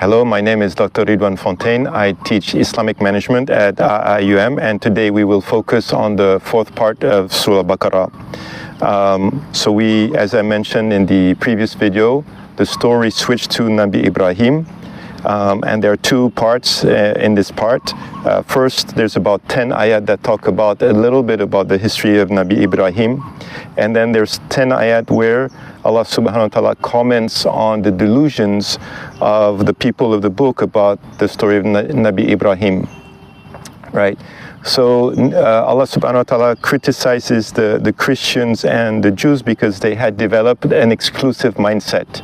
Hello, my name is Dr. Ridwan Fontaine. I teach Islamic management at IUM, and today we will focus on the fourth part of Surah Baqarah. So as I mentioned in the previous video, the story switched to Nabi Ibrahim, and there are two parts in this part. First, there's about 10 ayat that talk about a little bit about the history of Nabi Ibrahim, and then there's 10 ayat where Allah subhanahu wa ta'ala comments on the delusions of the people of the book about the story of Nabi Ibrahim, right? So Allah subhanahu wa ta'ala criticizes the Christians and the Jews because they had developed an exclusive mindset.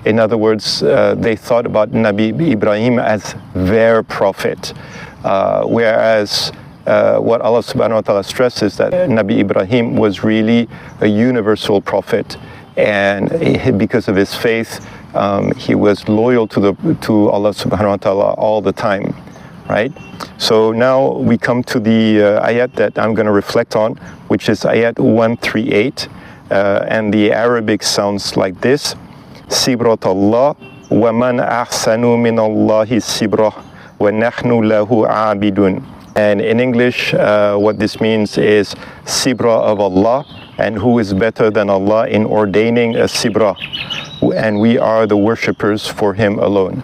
In other words, they thought about Nabi Ibrahim as their prophet, whereas what Allah subhanahu wa ta'ala stresses that Nabi Ibrahim was really a universal prophet, and because of his faith, he was loyal to Allah subhanahu wa ta'ala all the time, right? So now we come to the ayat that I'm going to reflect on, which is ayat 138, and the Arabic sounds like this: Sibrat Allah wa man ahsanu min Allahi sibrah wa nahnu lahu abidun. And in English, what this means is Sibra of Allah, and who is better than Allah in ordaining a Sibra, and we are the worshippers for Him alone.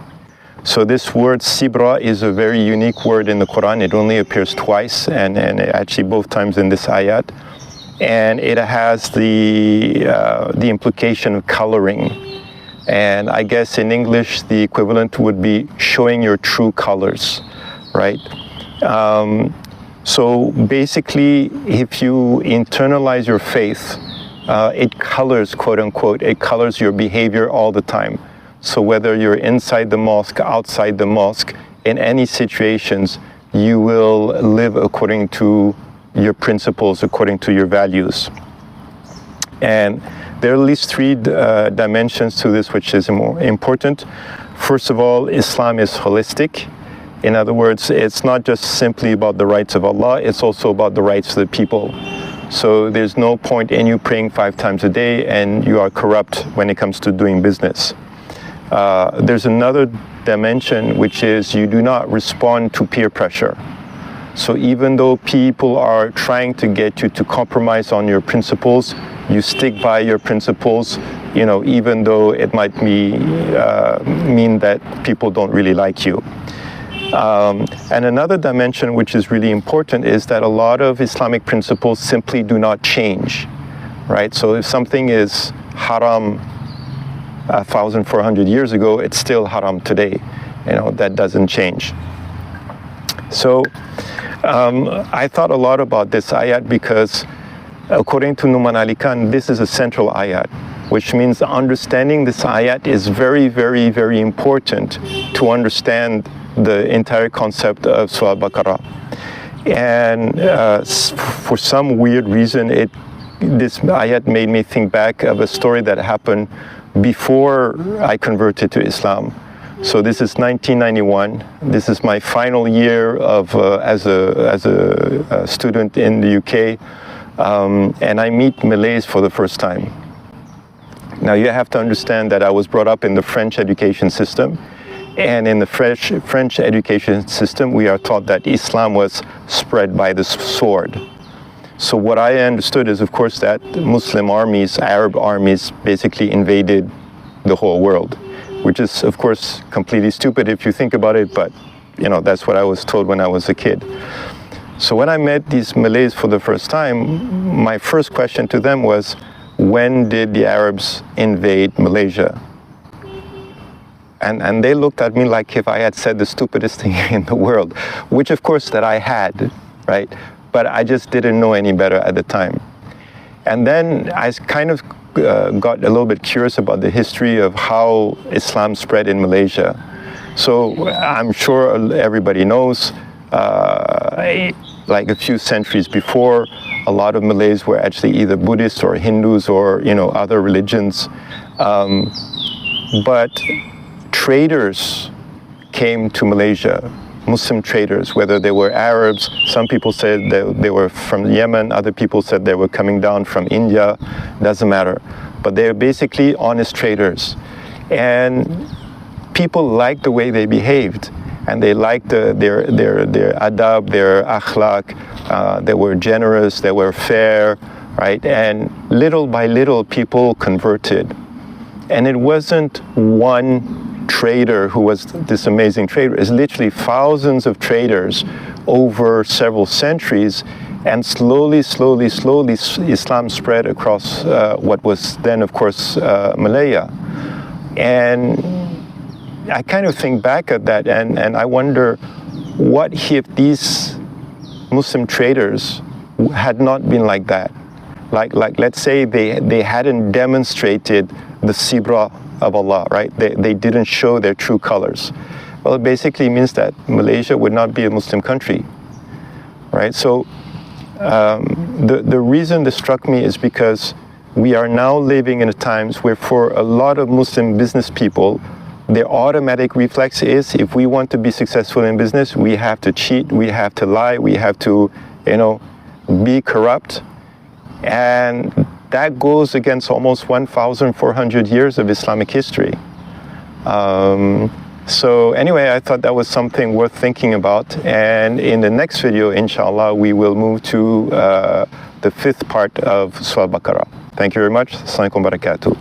So this word Sibra is a very unique word in the Quran. It only appears twice, and actually both times in this ayat, and it has the implication of coloring. And I guess in English the equivalent would be showing your true colors, right? So basically, if you internalize your faith, it colors, quote unquote, it colors your behavior all the time. So whether you're inside the mosque, outside the mosque, in any situations, you will live according to your principles, according to your values. And there are at least three dimensions to this which is more important. First of all, Islam is holistic. In other words, it's not just simply about the rights of Allah, it's also about the rights of the people. So there's no point in you praying 5 times a day and you are corrupt when it comes to doing business. There's another dimension, which is you do not respond to peer pressure. So even though people are trying to get you to compromise on your principles, you stick by your principles, even though it might mean that people don't really like you. And another dimension which is really important is that a lot of Islamic principles simply do not change, right? So if something is haram 1,400 years ago, it's still haram today. That doesn't change. So I thought a lot about this ayat because according to Numan Ali Khan, this is a central ayat, which means understanding this ayat is very, very, very important to understand the entire concept of Surah Baqarah. And for some weird reason, this ayat made me think back of a story that happened before I converted to Islam. So this is 1991. This is my final year of as a student in the UK, and I meet Malays for the first time. Now you have to understand that I was brought up in the French education system. And in the French education system, we are taught that Islam was spread by the sword. So what I understood is, of course, that Muslim armies, Arab armies, basically invaded the whole world, which is, of course, completely stupid if you think about it, but, that's what I was told when I was a kid. So when I met these Malays for the first time, my first question to them was, when did the Arabs invade Malaysia? And they looked at me like if I had said the stupidest thing in the world, which of course that I had, right? But I just didn't know any better at the time. And then I kind of got a little bit curious about the history of how Islam spread in Malaysia. So I'm sure everybody knows, like a few centuries before, a lot of Malays were actually either Buddhists or Hindus or, other religions. But traders came to Malaysia, Muslim traders, whether they were Arabs. Some people said they were from Yemen, other people said they were coming down from India, doesn't matter. But they're basically honest traders. And people liked the way they behaved, and they liked their adab, their akhlaq. They were generous, they were fair, right? And little by little, people converted. And it wasn't one trader who was this amazing trader. It's literally thousands of traders over several centuries, and slowly, Islam spread across what was then, of course, Malaya. And I kind of think back at that, and I wonder, what if these Muslim traders had not been like that? Like let's say they hadn't demonstrated the sibra of Allah, right? They didn't show their true colors. Well, it basically means that Malaysia would not be a Muslim country, right? So the reason this struck me is because we are now living in times where, for a lot of Muslim business people, their automatic reflex is, if we want to be successful in business, we have to cheat, we have to lie, we have to, be corrupt. And that goes against almost 1,400 years of Islamic history. So anyway, I thought that was something worth thinking about. And in the next video, inshallah, we will move to the fifth part of Surah Al-Baqarah. Thank you very much. Assalamu alaikum wa barakatuh.